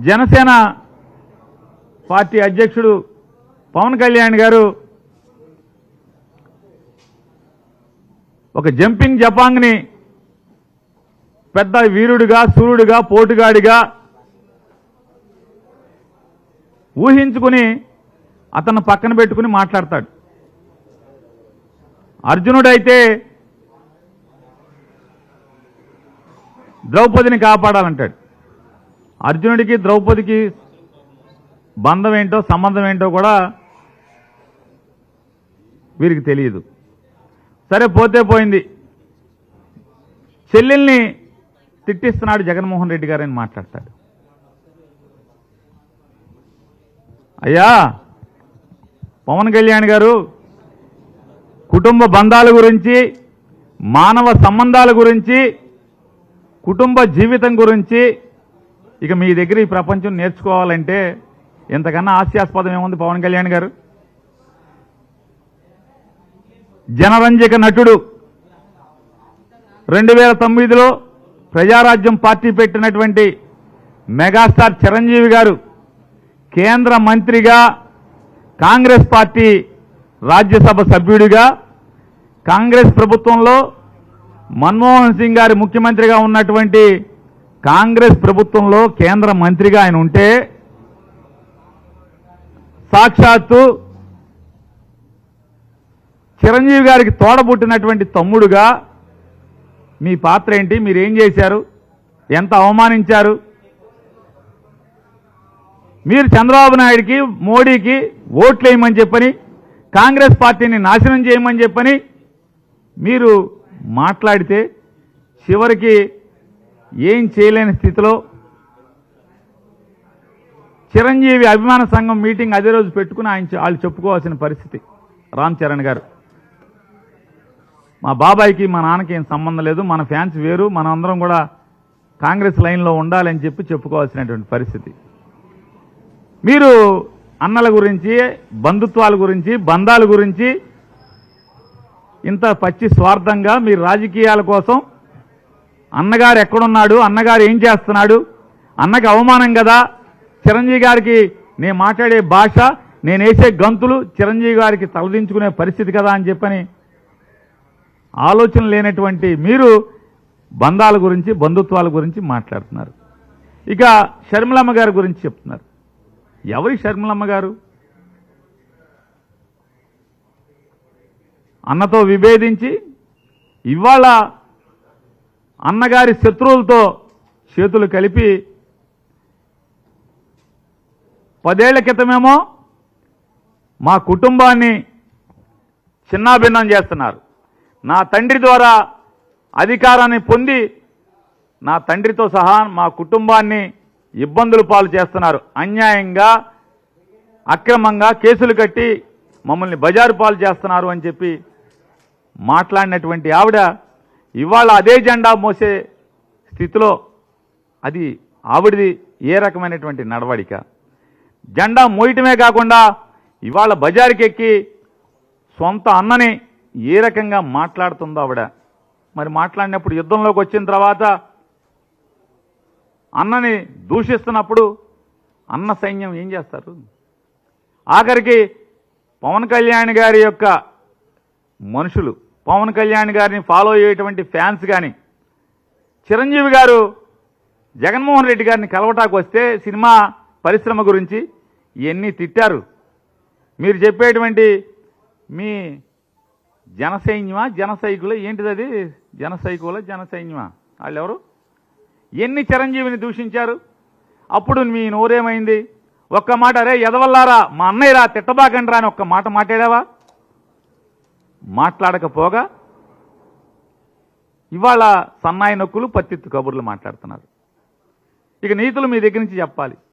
Janasena party అధ్యక్షుడు పవన్ కళ్యాణ్ గారు ఒక జంపింగ్ జపాంగ్ని పెద్ద వీరుడిగా, సూర్యుడిగా, పోటుగాడిగా ఊహించుకుని అతను పక్కన పెట్టుకుని మాట్లాడతాడు. అర్జునుడైతే ద్రౌపదిని కాపాడాలంటాడు. అర్జునుడికి ద్రౌపదికి బంధం ఏంటో, సంబంధం ఏంటో కూడా వీరికి తెలియదు. సరే, పోతే పోయింది. చెల్లెల్ని తిట్టిస్తున్నాడు జగన్మోహన్ రెడ్డి గారని మాట్లాడతాడు. అయ్యా పవన్ కళ్యాణ్ గారు, కుటుంబ బంధాల గురించి, మానవ సంబంధాల గురించి, కుటుంబ జీవితం గురించి ఇక మీ దగ్గర ఈ ప్రపంచం నేర్చుకోవాలంటే ఎంతకన్నా హాస్యాస్పదం ఏముంది? పవన్ కళ్యాణ్ గారు జనరంజక నటుడు. 2009లో ప్రజారాజ్యం పార్టీ పెట్టినటువంటి మెగాస్టార్ చిరంజీవి గారు కేంద్ర మంత్రిగా, కాంగ్రెస్ పార్టీ రాజ్యసభ సభ్యుడిగా, కాంగ్రెస్ ప్రభుత్వంలో మన్మోహన్ సింగ్ గారి ముఖ్యమంత్రిగా ఉన్నటువంటి కాంగ్రెస్ ప్రభుత్వంలో కేంద్ర మంత్రిగా ఆయన ఉంటే, సాక్షాత్తు చిరంజీవి గారికి తోడబుట్టినటువంటి తమ్ముడుగా మీ పాత్ర ఏంటి? మీరేం చేశారు? ఎంత అవమానించారు? మీరు చంద్రబాబు నాయుడికి, మోడీకి ఓట్లేయమని చెప్పని, కాంగ్రెస్ పార్టీని నాశనం చేయమని చెప్పని మీరు మాట్లాడితే చివరికి ఏం చేయలేని స్థితిలో చిరంజీవి అభిమాన సంఘం మీటింగ్ అదే రోజు పెట్టుకుని వాళ్ళు చెప్పుకోవాల్సిన పరిస్థితి. రామ్ చరణ్ గారు, మా బాబాయికి మా నాన్నకి ఏం సంబంధం లేదు, మన ఫ్యాన్స్ వేరు, మనం అందరం కూడా కాంగ్రెస్ లైన్లో ఉండాలని చెప్పి చెప్పుకోవాల్సినటువంటి పరిస్థితి. మీరు అన్నల గురించి, బంధుత్వాల గురించి, బంధాల గురించి ఇంత పచ్చి స్వార్థంగా మీరు రాజకీయాల కోసం అన్నగారు ఎక్కడున్నాడు, అన్నగారు ఏం చేస్తున్నాడు, అన్నకి అవమానం కదా, చిరంజీవి గారికి నేను మాట్లాడే భాష, నేను వేసే గంతులు చిరంజీవి గారికి తలదించుకునే పరిస్థితి కదా అని చెప్పని ఆలోచన లేనటువంటి మీరు బంధాల గురించి, బంధుత్వాల గురించి మాట్లాడుతున్నారు. ఇక షర్మిలమ్మ గారి గురించి చెప్తున్నారు. ఎవరి షర్మిలమ్మ గారు? అన్నతో విభేదించి ఇవాళ అన్నగారి శత్రువులతో చేతులు కలిపి 10 ఏళ్ల క్రితమేమో మా కుటుంబాన్ని చిన్నాభిన్నం చేస్తున్నారు, నా తండ్రి ద్వారా అధికారాన్ని పొంది నా తండ్రితో సహా మా కుటుంబాన్ని ఇబ్బందులు పాలు చేస్తున్నారు, అన్యాయంగా అక్రమంగా కేసులు కట్టి మమ్మల్ని బజారు పాలు చేస్తున్నారు అని చెప్పి మాట్లాడినటువంటి ఆవిడ ఇవాళ అదే జెండా మోసే స్థితిలో అది ఆవిడది ఏ రకమైనటువంటి నడవడిక? జెండా మోయటమే కాకుండా ఇవాళ బజారుకి ఎక్కి సొంత అన్నని ఏ రకంగా మాట్లాడుతుందో ఆవిడ. మరి మాట్లాడినప్పుడు యుద్ధంలోకి వచ్చిన తర్వాత అన్నని దూషిస్తున్నప్పుడు అన్న సైన్యం ఏం చేస్తారు? ఆఖరికి పవన్ కళ్యాణ్ గారి యొక్క మనుషులు, పవన్ కళ్యాణ్ గారిని ఫాలో అయ్యేటువంటి ఫ్యాన్స్ కానీ, చిరంజీవి గారు జగన్మోహన్ రెడ్డి గారిని కలవటానికి వస్తే సినిమా పరిశ్రమ గురించి ఇవన్నీ తిట్టారు. మీరు చెప్పేటువంటి మీ జనసైన్యమా, జనసైకులు ఏంటిది? అది జనసైకుల, జనసైన్యమా? వాళ్ళు ఎవరు? ఎన్ని చిరంజీవిని దూషించారు? అప్పుడు మీ నోరేమైంది? ఒక్క మాట, అరే ఎదవల్లారా, మా అన్నయ్యరా, తిట్టబాకండి రా అని ఒక్క మాట మాట్లాడావా? మాట్లాడకపోగా ఇవాళ సన్నాయి నొక్కులు, పత్తిత్తు కబుర్లు మాట్లాడుతున్నారు. ఇక నీతులు మీ దగ్గర నుంచి చెప్పాలి.